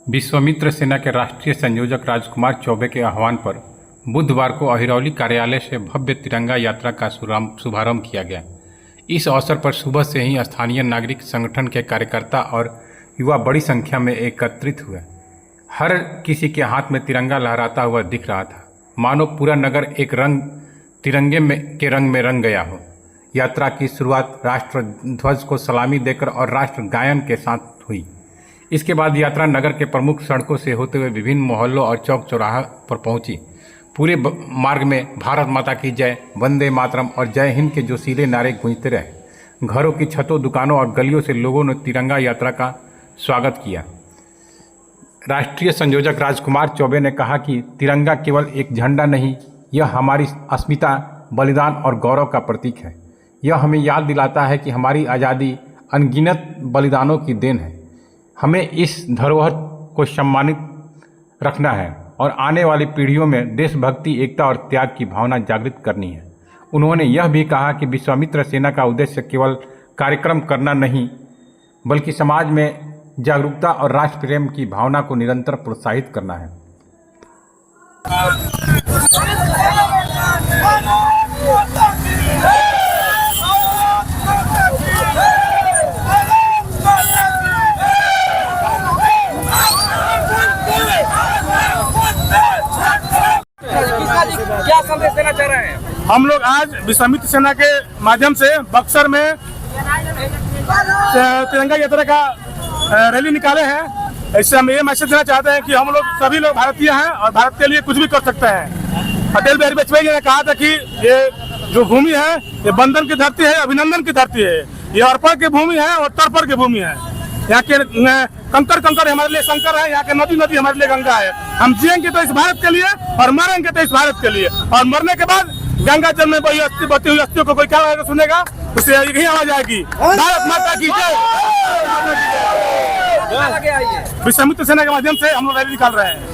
विश्वामित्र सेना के राष्ट्रीय संयोजक राजकुमार चौबे के आह्वान पर बुधवार को अहिरौली कार्यालय से भव्य तिरंगा यात्रा का शुभारंभ किया गया। इस अवसर पर सुबह से ही स्थानीय नागरिक संगठन के कार्यकर्ता और युवा बड़ी संख्या में एकत्रित हुए। हर किसी के हाथ में तिरंगा लहराता हुआ दिख रहा था, मानो पूरा नगर एक तिरंगे के रंग में रंग गया हो। यात्रा की शुरुआत राष्ट्र ध्वज को सलामी देकर और राष्ट्र गायन के साथ हुई। इसके बाद यात्रा नगर के प्रमुख सड़कों से होते हुए विभिन्न मोहल्लों और चौक चौराहा पर पहुंची। पूरे मार्ग में भारत माता की जय, वंदे मातरम और जय हिंद के जोशीले नारे गूंजते रहे। घरों की छतों, दुकानों और गलियों से लोगों ने तिरंगा यात्रा का स्वागत किया। राष्ट्रीय संयोजक राजकुमार चौबे ने कहा कि तिरंगा केवल एक झंडा नहीं, यह हमारी अस्मिता, बलिदान और गौरव का प्रतीक है। यह हमें याद दिलाता है कि हमारी आज़ादी अनगिनत बलिदानों की देन है। हमें इस धरोहर को सम्मानित रखना है और आने वाली पीढ़ियों में देशभक्ति, एकता और त्याग की भावना जागृत करनी है। उन्होंने यह भी कहा कि विश्वामित्र सेना का उद्देश्य केवल कार्यक्रम करना नहीं, बल्कि समाज में जागरूकता और राष्ट्र प्रेम की भावना को निरंतर प्रोत्साहित करना है। क्या संदेश देना चाह रहे हैं? हम लोग आज विश्वामित्र सेना के माध्यम से बक्सर में तिरंगा यात्रा का रैली निकाले हैं। इससे हम ये मैसेज देना चाहते हैं कि हम लोग सभी लोग भारतीय हैं और भारत के लिए कुछ भी कर सकते हैं। अटल बिहारी वाजपेयी जी ने कहा था कि ये जो भूमि है ये बंधन की धरती है, अभिनंदन की धरती है। ये अर्पण की भूमि है और तर्पण की भूमि है। यहाँ के कंकर हमारे लिए शंकर है, यहाँ के नदी हमारे लिए गंगा है। हम जिएंगे तो इस भारत के लिए और मरेंगे तो इस भारत के लिए। और मरने के बाद गंगा जल में बहती हुई अस्थियों को कोई क्या लगेगा, सुनेगा, उससे यही आवाज आएगी, भारत माता की जय। विश्वामित्र सेना के माध्यम से हम लोग रैली निकाल रहे हैं।